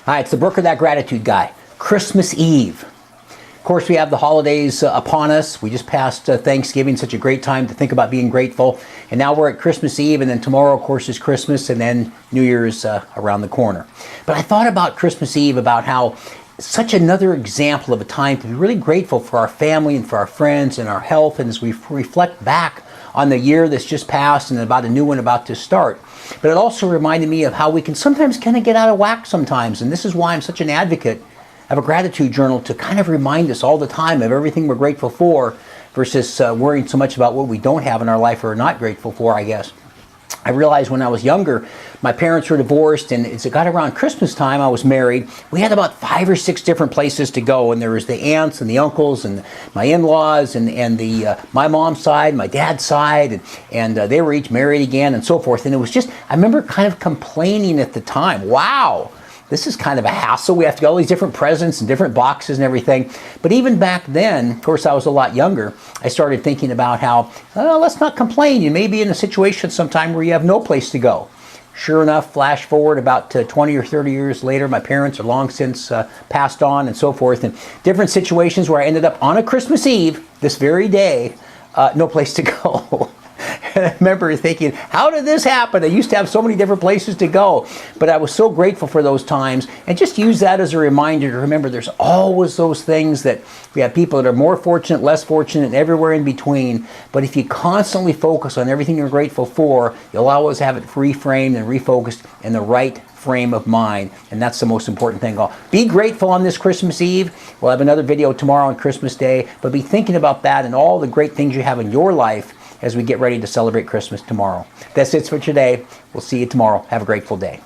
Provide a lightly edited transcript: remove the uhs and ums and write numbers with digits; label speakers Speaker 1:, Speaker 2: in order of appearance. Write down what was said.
Speaker 1: Hi, it's the Brooker That Gratitude Guy. Christmas Eve. Of course, we have the holidays upon us. We just passed Thanksgiving, such a great time to think about being grateful. And now we're at Christmas Eve, and then tomorrow, of course, is Christmas, and then New Year's around the corner. But I thought about Christmas Eve, about how such another example of a time to be really grateful for our family and for our friends and our health, and as we reflect back on the year that's just passed and about a new one about to start. But it also reminded me of how we can sometimes kind of get out of whack sometimes, and this is why I'm such an advocate of a gratitude journal, to kind of remind us all the time of everything we're grateful for versus worrying so much about what we don't have in our life or are not grateful for, I guess. I realized when I was younger, my parents were divorced, and as it got around Christmas time, I was married. We had about 5 or 6 different places to go, and there was the aunts and the uncles and my in-laws and my mom's side, my dad's side, and they were each married again and so forth. And it was just, I remember kind of complaining at the time, wow, this is kind of a hassle. We have to get all these different presents and different boxes and everything. But even back then, of course, I was a lot younger, I started thinking about how, let's not complain. You may be in a situation sometime where you have no place to go. Sure enough, flash forward about 20 or 30 years later, my parents are long since passed on and so forth, and different situations where I ended up on a Christmas Eve, this very day, no place to go. I remember thinking, how did this happen? I used to have so many different places to go. But I was so grateful for those times, and just use that as a reminder to remember there's always those things that we have people that are more fortunate, less fortunate, and everywhere in between. But if you constantly focus on everything you're grateful for, you'll always have it reframed and refocused in the right frame of mind, and that's the most important thing. Be grateful on this Christmas Eve. We'll have another video tomorrow on Christmas Day, but be thinking about that and all the great things you have in your life as we get ready to celebrate Christmas tomorrow. That's it for today. We'll see you tomorrow. Have a grateful day.